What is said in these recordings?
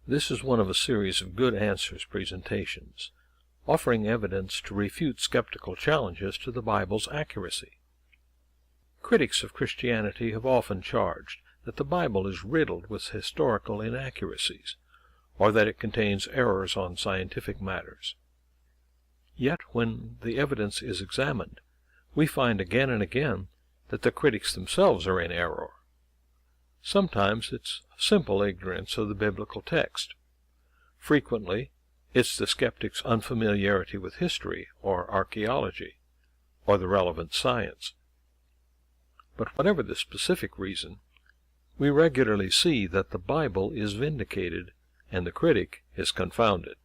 This is one of a series of good answers presentations, offering evidence to refute skeptical challenges to the Bible's accuracy. Critics of Christianity have often charged that the Bible is riddled with historical inaccuracies, or that it contains errors on scientific matters. Yet when the evidence is examined, we find again and again that the critics themselves are in error. Sometimes it's simple ignorance of the biblical text. Frequently, it's the skeptic's unfamiliarity with history or archaeology, or the relevant science. But whatever the specific reason, we regularly see that the Bible is vindicated and the critic is confounded.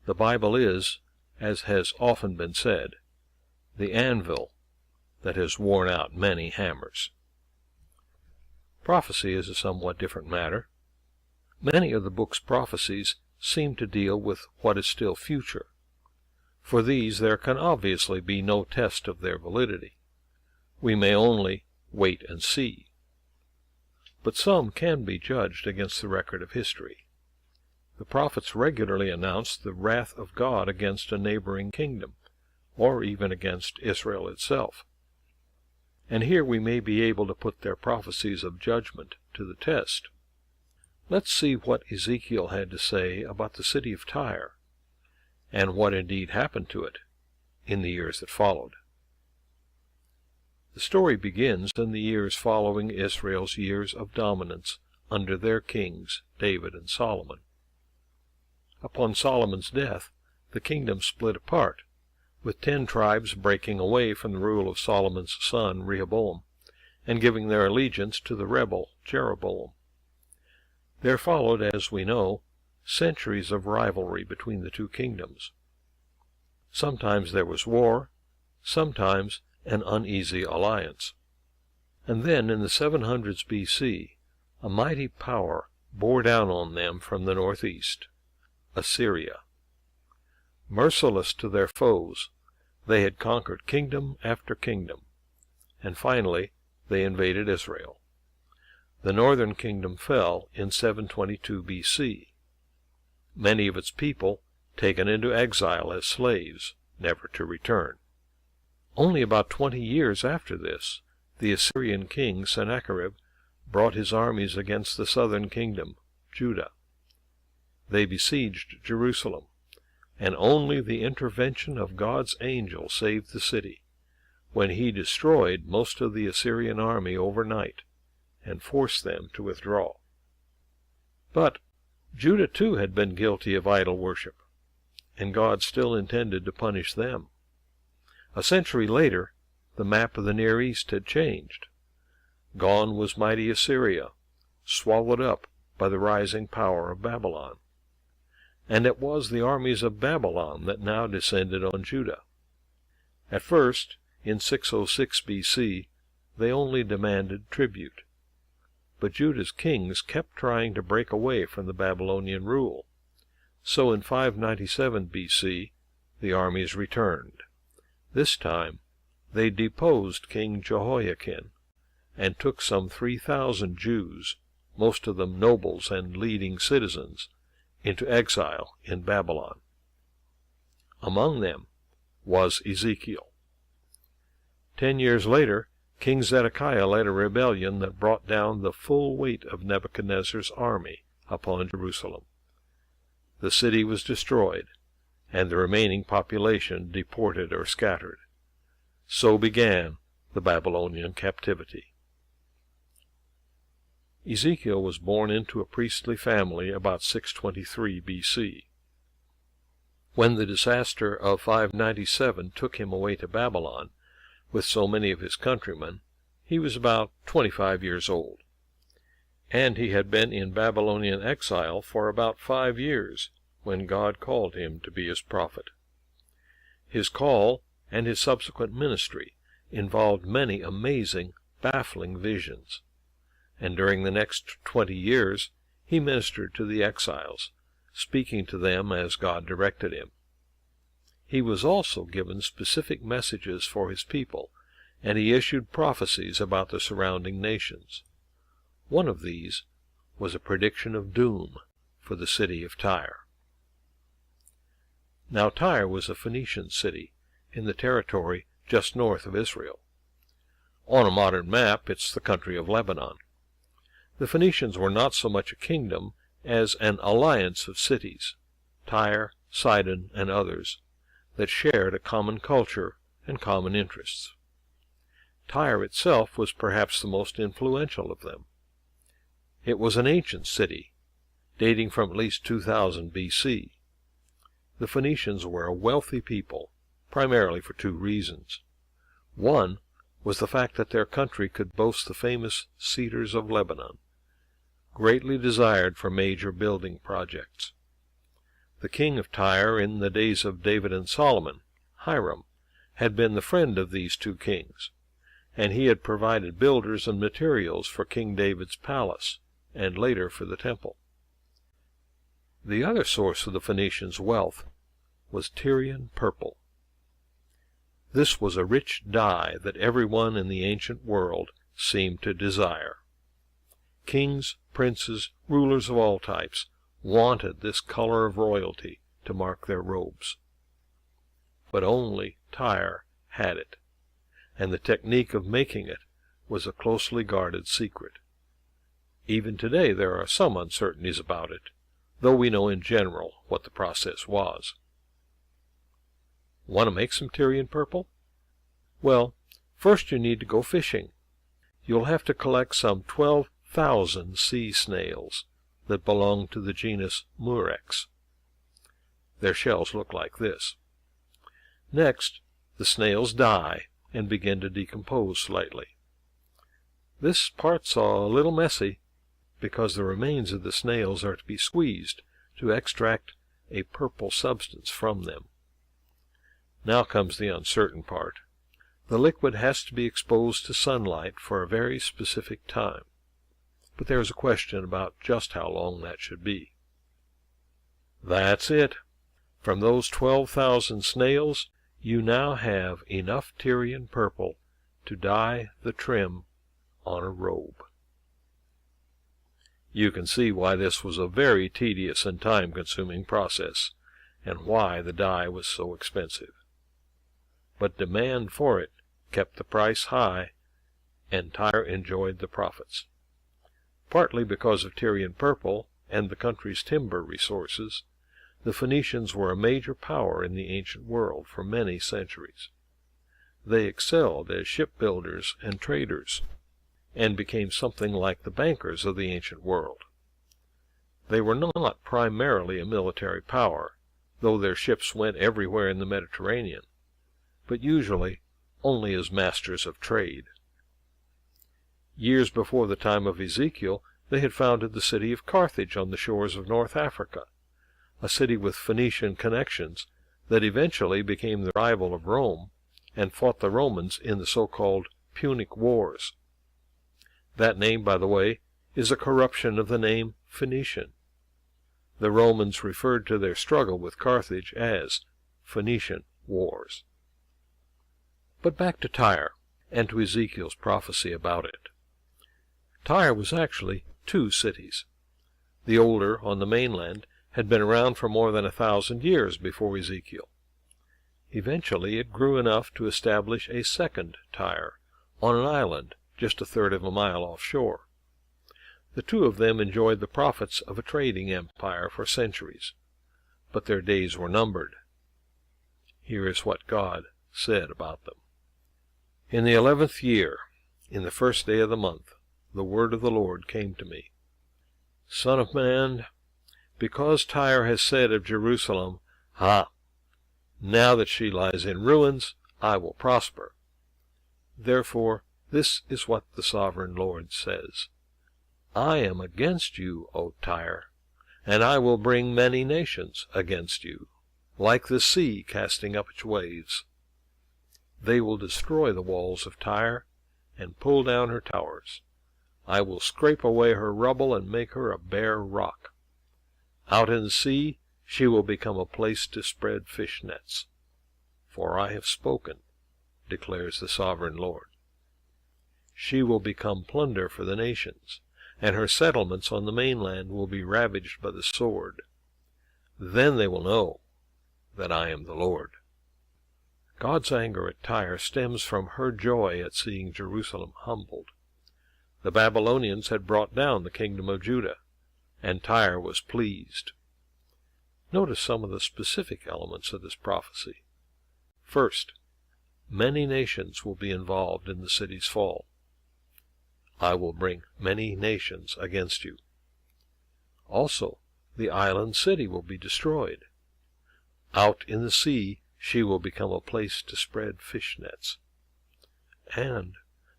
The Bible is, as has often been said, the anvil that has worn out many hammers. Prophecy is a somewhat different matter. Many of the book's prophecies seem to deal with what is still future. For these there can obviously be no test of their validity. We may only wait and see. But some can be judged against the record of history. The prophets regularly announced the wrath of God against a neighboring kingdom, or even against Israel itself. And here we may be able to put their prophecies of judgment to the test. Let's see what Ezekiel had to say about the city of Tyre, and what indeed happened to it in the years that followed. The story begins in the years following Israel's years of dominance under their kings, David and Solomon. Upon Solomon's death, the kingdom split apart, with 10 tribes breaking away from the rule of Solomon's son Rehoboam, and giving their allegiance to the rebel Jeroboam. There followed, as we know, centuries of rivalry between the two kingdoms. Sometimes there was war, sometimes an uneasy alliance. And then, in the 700s B.C., a mighty power bore down on them from the northeast, Assyria. Merciless to their foes, they had conquered kingdom after kingdom, and finally they invaded Israel. The northern kingdom fell in 722 B.C., many of its people taken into exile as slaves, never to return. Only about 20 years after this, the Assyrian king Sennacherib brought his armies against the southern kingdom, Judah. They besieged Jerusalem, and only the intervention of God's angel saved the city, when he destroyed most of the Assyrian army overnight and forced them to withdraw. But Judah too had been guilty of idol worship, and God still intended to punish them. A century later, the map of the Near East had changed. Gone was mighty Assyria, swallowed up by the rising power of Babylon. And it was the armies of Babylon that now descended on Judah. At first, in 606 B.C., they only demanded tribute. But Judah's kings kept trying to break away from the Babylonian rule. So in 597 B.C., the armies returned. This time, they deposed King Jehoiakim, and took some 3,000 Jews, most of them nobles and leading citizens, into exile in Babylon. Among them was Ezekiel. 10 years later, King Zedekiah led a rebellion that brought down the full weight of Nebuchadnezzar's army upon Jerusalem. The city was destroyed, and the remaining population deported or scattered. So began the Babylonian captivity. Ezekiel was born into a priestly family about 623 B.C. When the disaster of 597 took him away to Babylon, with so many of his countrymen, he was about 25 years old. And he had been in Babylonian exile for about 5 years, when God called him to be his prophet. His call and his subsequent ministry involved many amazing, baffling visions. And during the next 20 years, he ministered to the exiles, speaking to them as God directed him. He was also given specific messages for his people, and he issued prophecies about the surrounding nations. One of these was a prediction of doom for the city of Tyre. Now Tyre was a Phoenician city in the territory just north of Israel. On a modern map, it's the country of Lebanon. The Phoenicians were not so much a kingdom as an alliance of cities, Tyre, Sidon, and others, that shared a common culture and common interests. Tyre itself was perhaps the most influential of them. It was an ancient city, dating from at least 2000 B.C. The Phoenicians were a wealthy people, primarily for two reasons. One was the fact that their country could boast the famous cedars of Lebanon, greatly desired for major building projects. The king of Tyre in the days of David and Solomon, Hiram, had been the friend of these two kings, and he had provided builders and materials for King David's palace, and later for the temple. The other source of the Phoenicians' wealth was Tyrian purple. This was a rich dye that everyone in the ancient world seemed to desire. Kings, princes, rulers of all types wanted this color of royalty to mark their robes. But only Tyre had it, and the technique of making it was a closely guarded secret. Even today there are some uncertainties about it, though we know in general what the process was. Want to make some Tyrian purple? Well, first you need to go fishing. You'll have to collect some 12,000 sea snails that belong to the genus Murex. Their shells look like this. Next, the snails die and begin to decompose slightly. This part's a little messy, because the remains of the snails are to be squeezed to extract a purple substance from them. Now comes the uncertain part. The liquid has to be exposed to sunlight for a very specific time, but there is a question about just how long that should be. That's it. From those 12,000 snails, you now have enough Tyrian purple to dye the trim on a robe. You can see why this was a very tedious and time-consuming process, and why the dye was so expensive. But demand for it kept the price high, and Tyre enjoyed the profits. Partly because of Tyrian purple and the country's timber resources, the Phoenicians were a major power in the ancient world for many centuries. They excelled as shipbuilders and traders, and became something like the bankers of the ancient world. They were not primarily a military power, though their ships went everywhere in the Mediterranean, but usually only as masters of trade. Years before the time of Ezekiel, they had founded the city of Carthage on the shores of North Africa, a city with Phoenician connections that eventually became the rival of Rome and fought the Romans in the so-called Punic Wars. That name, by the way, is a corruption of the name Phoenician. The Romans referred to their struggle with Carthage as Phoenician Wars. But back to Tyre, and to Ezekiel's prophecy about it. Tyre was actually two cities. The older, on the mainland, had been around for more than 1,000 years before Ezekiel. Eventually it grew enough to establish a second Tyre, on an island just 1/3 of a mile offshore. The two of them enjoyed the profits of a trading empire for centuries, but their days were numbered. Here is what God said about them. In the 11th year, in the 1st day of the month, the word of the Lord came to me. Son of man, because Tyre has said of Jerusalem, now that she lies in ruins, I will prosper. Therefore, this is what the sovereign Lord says. I am against you, O Tyre, and I will bring many nations against you, like the sea casting up its waves. They will destroy the walls of Tyre and pull down her towers. I will scrape away her rubble and make her a bare rock. Out in the sea she will become a place to spread fish nets. For I have spoken, declares the sovereign Lord. She will become plunder for the nations, and her settlements on the mainland will be ravaged by the sword. Then they will know that I am the Lord. God's anger at Tyre stems from her joy at seeing Jerusalem humbled. The Babylonians had brought down the kingdom of Judah, and Tyre was pleased. Notice some of the specific elements of this prophecy. First, many nations will be involved in the city's fall. I will bring many nations against you. Also, the island city will be destroyed. Out in the sea, she will become a place to spread fish nets. And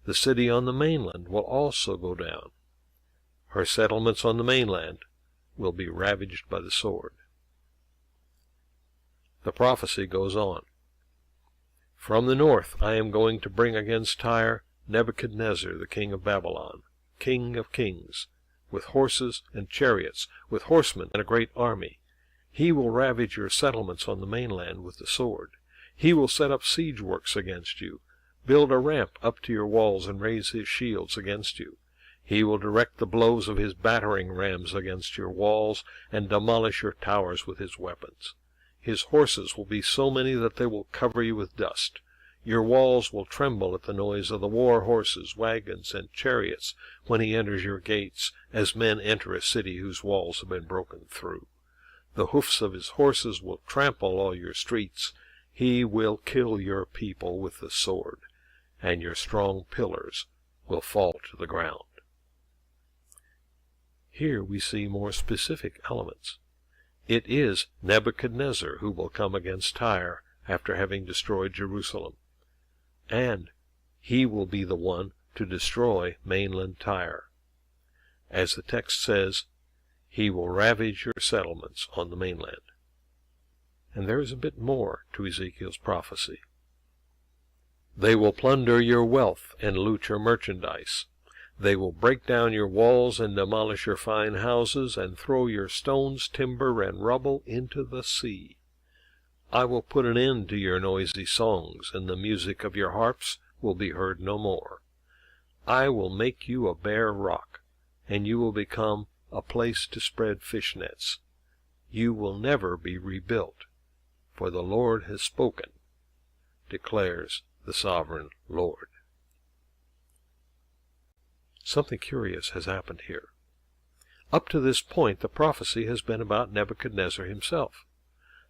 the city on the mainland will also go down. Her settlements on the mainland will be ravaged by the sword. The prophecy goes on. From the north I am going to bring against Tyre Nebuchadnezzar, the king of Babylon, king of kings, with horses and chariots, with horsemen and a great army. He will ravage your settlements on the mainland with the sword. He will set up siege works against you, build a ramp up to your walls, and raise his shields against you. He will direct the blows of his battering rams against your walls, and demolish your towers with his weapons. His horses will be so many that they will cover you with dust. Your walls will tremble at the noise of the war horses, wagons, and chariots when he enters your gates, as men enter a city whose walls have been broken through. The hoofs of his horses will trample all your streets. He will kill your people with the sword, and your strong pillars will fall to the ground. Here we see more specific elements. It is Nebuchadnezzar who will come against Tyre after having destroyed Jerusalem, and he will be the one to destroy mainland Tyre. As the text says, he will ravage your settlements on the mainland. And there is a bit more to Ezekiel's prophecy. They will plunder your wealth and loot your merchandise. They will break down your walls and demolish your fine houses, and throw your stones, timber, and rubble into the sea. I will put an end to your noisy songs, and the music of your harps will be heard no more. I will make you a bare rock, and you will become a place to spread fish nets. You will never be rebuilt, for the Lord has spoken, declares the sovereign Lord. Something curious has happened here. Up to this point, the prophecy has been about Nebuchadnezzar himself.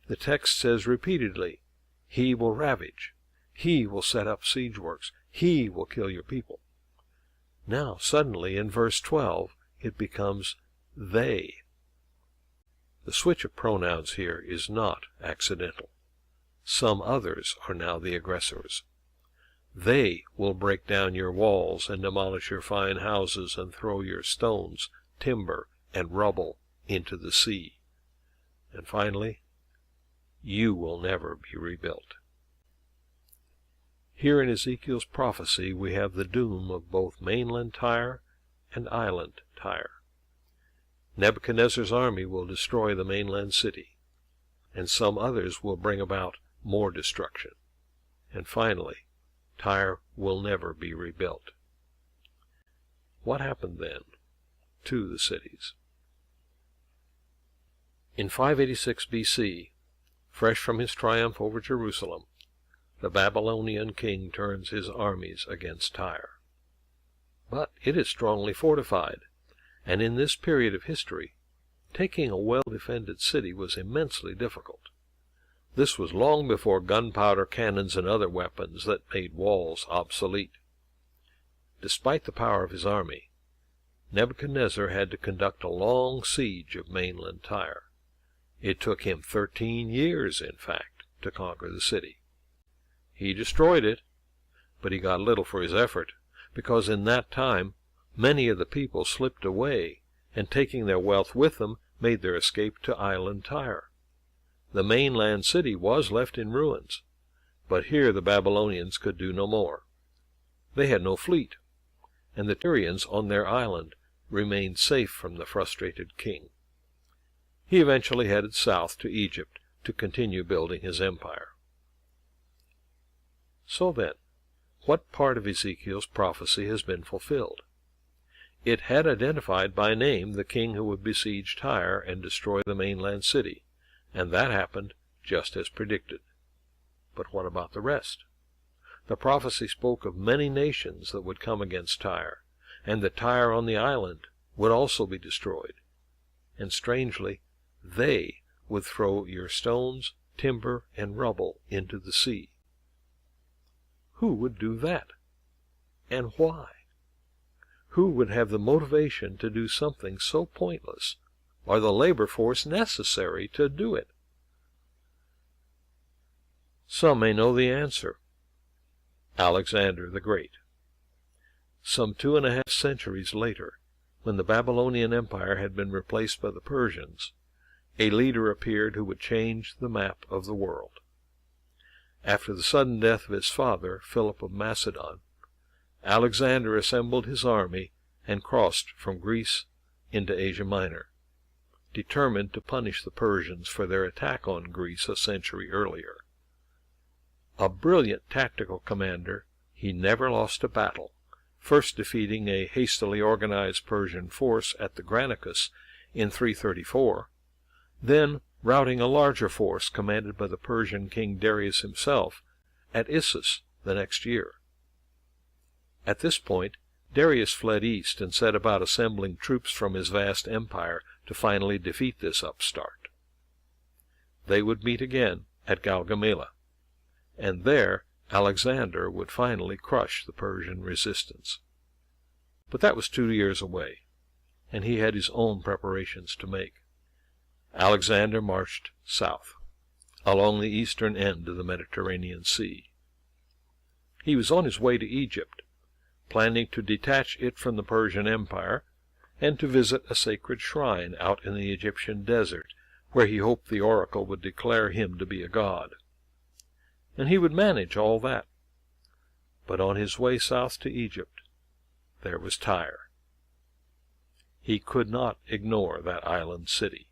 The text says repeatedly, he will ravage, he will set up siege works, he will kill your people. Now, suddenly, in verse 12, it becomes they. The switch of pronouns here is not accidental. Some others are now the aggressors. They will break down your walls and demolish your fine houses and throw your stones, timber, and rubble into the sea. And finally, you will never be rebuilt. Here in Ezekiel's prophecy we have the doom of both mainland Tyre and island Tyre. Nebuchadnezzar's army will destroy the mainland city, and some others will bring about more destruction. And finally, Tyre will never be rebuilt. What happened then to the cities? In 586 B.C., fresh from his triumph over Jerusalem, the Babylonian king turns his armies against Tyre. But it is strongly fortified, and in this period of history, taking a well-defended city was immensely difficult. This was long before gunpowder cannons and other weapons that made walls obsolete. Despite the power of his army, Nebuchadnezzar had to conduct a long siege of mainland Tyre. It took him 13 years, in fact, to conquer the city. He destroyed it, but he got little for his effort, because in that time many of the people slipped away, and taking their wealth with them, made their escape to island Tyre. The mainland city was left in ruins, but here the Babylonians could do no more. They had no fleet, and the Tyrians on their island remained safe from the frustrated king. He eventually headed south to Egypt to continue building his empire. So then, what part of Ezekiel's prophecy has been fulfilled? It had identified by name the king who would besiege Tyre and destroy the mainland city, and that happened just as predicted. But what about the rest? The prophecy spoke of many nations that would come against Tyre, and that Tyre on the island would also be destroyed. And strangely, they would throw your stones, timber, and rubble into the sea. Who would do that? And why? Who would have the motivation to do something so pointless, or the labor force necessary to do it? Some may know the answer. Alexander the Great. Some 2.5 centuries later, when the Babylonian Empire had been replaced by the Persians, a leader appeared who would change the map of the world. After the sudden death of his father, Philip of Macedon, Alexander assembled his army and crossed from Greece into Asia Minor, determined to punish the Persians for their attack on Greece a century earlier. A brilliant tactical commander, he never lost a battle, first defeating a hastily organized Persian force at the Granicus in 334, then routing a larger force commanded by the Persian king Darius himself at Issus the next year. At this point, Darius fled east and set about assembling troops from his vast empire to finally defeat this upstart. They would meet again at Gaugamela, and there Alexander would finally crush the Persian resistance. But that was 2 years away, and he had his own preparations to make. Alexander marched south, along the eastern end of the Mediterranean Sea. He was on his way to Egypt, planning to detach it from the Persian Empire and to visit a sacred shrine out in the Egyptian desert, where he hoped the oracle would declare him to be a god. And he would manage all that. But on his way south to Egypt, there was Tyre. He could not ignore that island city.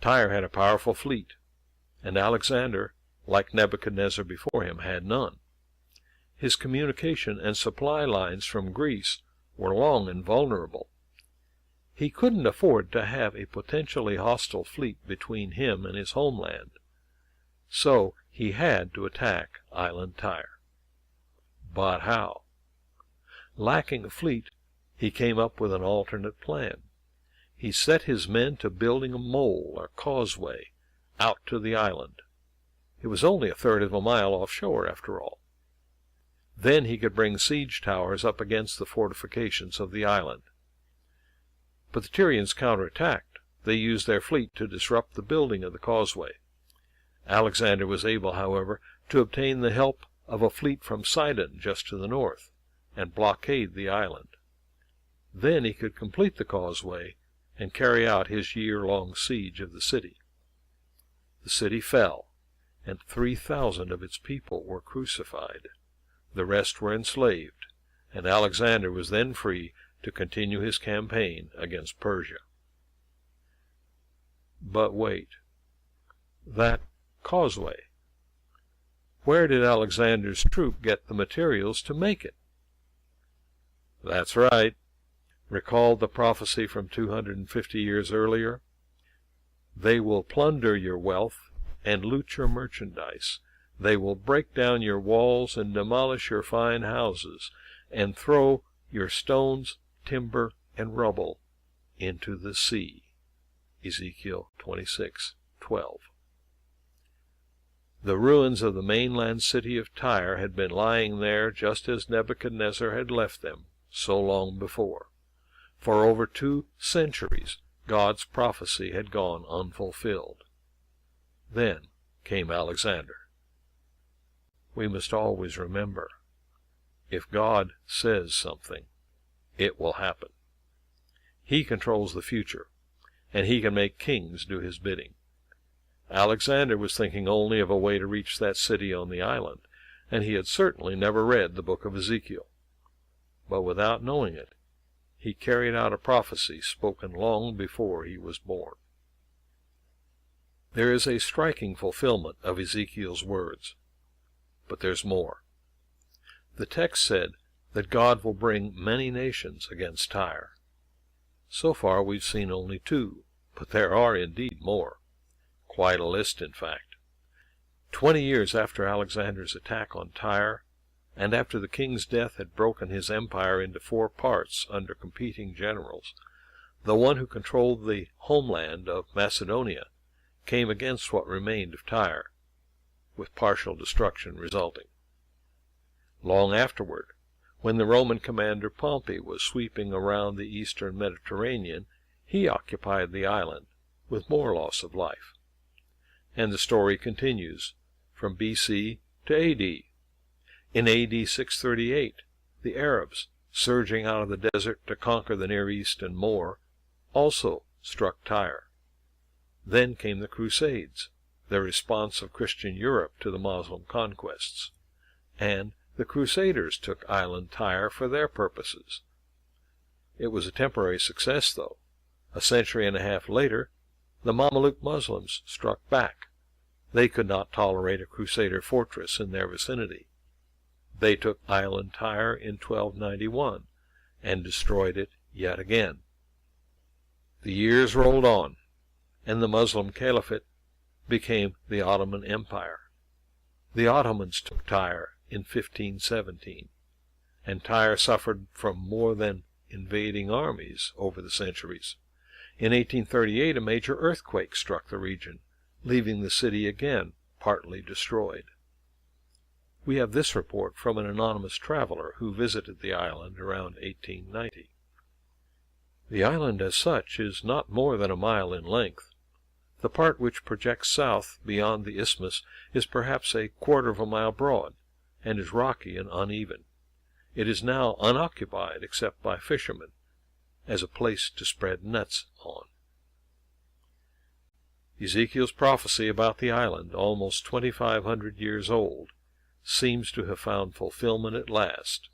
Tyre had a powerful fleet, and Alexander, like Nebuchadnezzar before him, had none. His communication and supply lines from Greece were long and vulnerable. He couldn't afford to have a potentially hostile fleet between him and his homeland. So he had to attack island Tyre. But how? Lacking a fleet, he came up with an alternate plan. He set his men to building a mole or causeway out to the island. It was only 1/3 of a mile offshore, after all. Then he could bring siege towers up against the fortifications of the island. But the Tyrians counterattacked. They used their fleet to disrupt the building of the causeway. Alexander was able, however, to obtain the help of a fleet from Sidon just to the north, and blockade the island. Then he could complete the causeway and carry out his year-long siege of the city. The city fell, and 3,000 of its people were crucified. The rest were enslaved, and Alexander was then free to continue his campaign against Persia. But wait. That causeway. Where did Alexander's troop get the materials to make it? That's right. Recall the prophecy from 250 years earlier? They will plunder your wealth and loot your merchandise. They will break down your walls and demolish your fine houses, and throw your stones, timber, and rubble into the sea. Ezekiel 26:12. The ruins of the mainland city of Tyre had been lying there just as Nebuchadnezzar had left them so long before. For over 2 centuries, God's prophecy had gone unfulfilled. Then came Alexander. We must always remember, if God says something, it will happen. He controls the future, and he can make kings do his bidding. Alexander was thinking only of a way to reach that city on the island, and he had certainly never read the book of Ezekiel. But without knowing it, he carried out a prophecy spoken long before he was born. There is a striking fulfillment of Ezekiel's words. But there's more. The text said that God will bring many nations against Tyre. So far we've seen only 2, but there are indeed more. Quite a list, in fact. 20 years after Alexander's attack on Tyre, and after the king's death had broken his empire into 4 parts under competing generals, the one who controlled the homeland of Macedonia came against what remained of Tyre, with partial destruction resulting. Long afterward, when the Roman commander Pompey was sweeping around the eastern Mediterranean, he occupied the island, with more loss of life. And the story continues from B.C. to A.D. In A.D. 638, the Arabs, surging out of the desert to conquer the Near East and more, also struck Tyre. Then came the Crusades, the response of Christian Europe to the Moslem conquests, and the Crusaders took island Tyre for their purposes. It was a temporary success, though. A century and a half later, the Mameluke Muslims struck back. They could not tolerate a Crusader fortress in their vicinity. They took island Tyre in 1291 and destroyed it yet again. The years rolled on, and the Muslim Caliphate became the Ottoman Empire. The Ottomans took Tyre in 1517, and Tyre suffered from more than invading armies over the centuries. In 1838, a major earthquake struck the region, leaving the city again partly destroyed. We have this report from an anonymous traveler who visited the island around 1890. The island as such is not more than a mile in length. The part which projects south beyond the isthmus is perhaps a quarter of a mile broad, and is rocky and uneven. It is now unoccupied except by fishermen, as a place to spread nets on. Ezekiel's prophecy about the island, almost 2,500 years old, seems to have found fulfillment at last,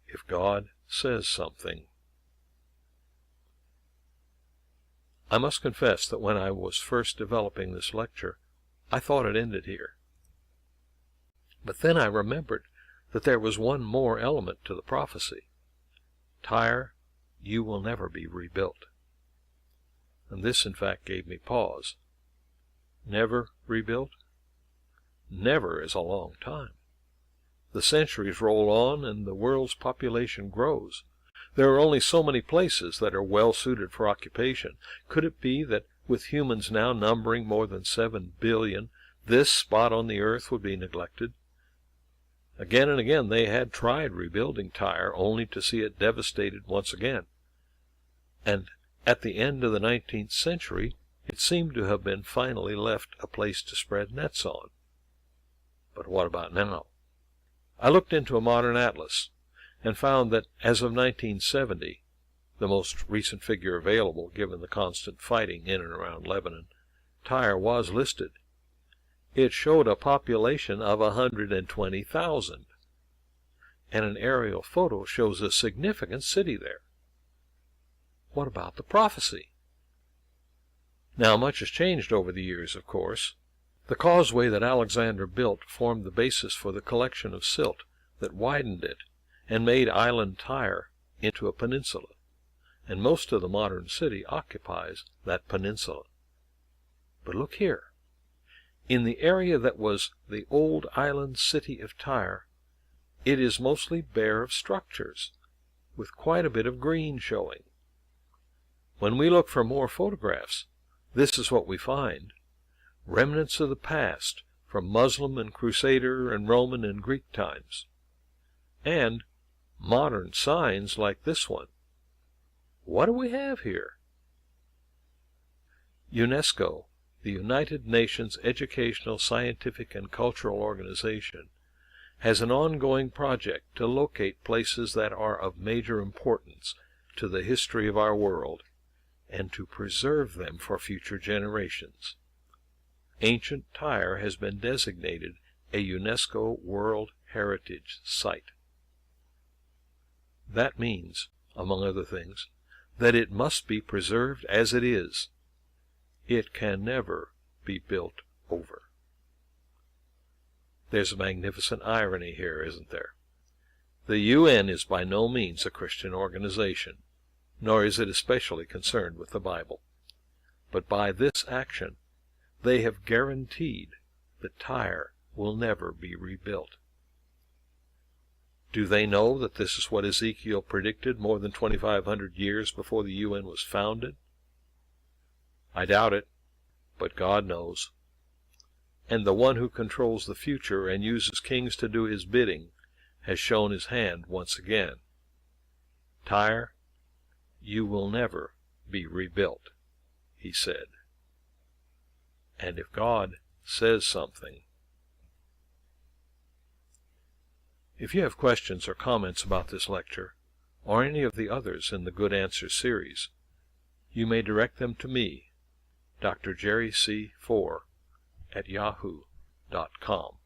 if God says something. I must confess that when I was first developing this lecture, I thought it ended here. But then I remembered that there was one more element to the prophecy. Tyre, you will never be rebuilt. And this, in fact, gave me pause. Never rebuilt? Never is a long time. The centuries roll on, and the world's population grows. There are only so many places that are well suited for occupation. Could it be that, with humans now numbering more than 7 billion, this spot on the earth would be neglected? Again and again they had tried rebuilding Tyre, only to see it devastated once again. And at the end of the 19th century, it seemed to have been finally left a place to spread nets on. But what about now? I looked into a modern atlas, and found that as of 1970, the most recent figure available given the constant fighting in and around Lebanon, Tyre was listed. It showed a population of 120,000, and an aerial photo shows a significant city there. What about the prophecy? Now, much has changed over the years, of course. The causeway that Alexander built formed the basis for the collection of silt that widened it and made island Tyre into a peninsula, and most of the modern city occupies that peninsula. But look here. In the area that was the old island city of Tyre, it is mostly bare of structures, with quite a bit of green showing. When we look for more photographs, this is what we find: remnants of the past from Muslim and Crusader and Roman and Greek times, and modern signs like this one. What do we have here? UNESCO, the United Nations Educational, Scientific, and Cultural Organization, has an ongoing project to locate places that are of major importance to the history of our world and to preserve them for future generations. Ancient Tyre has been designated a UNESCO World Heritage Site. That means, among other things, that it must be preserved as it is. It can never be built over. There's a magnificent irony here, isn't there? The UN is by no means a Christian organization, nor is it especially concerned with the Bible. But by this action, they have guaranteed that Tyre will never be rebuilt. Do they know that this is what Ezekiel predicted more than 2,500 years before the UN was founded? I doubt it, but God knows. And the one who controls the future and uses kings to do his bidding has shown his hand once again. Tyre, you will never be rebuilt, he said. And if God says something. If you have questions or comments about this lecture, or any of the others in the Good Answers series, you may direct them to me, Dr. Jerry C. 4 at yahoo.com.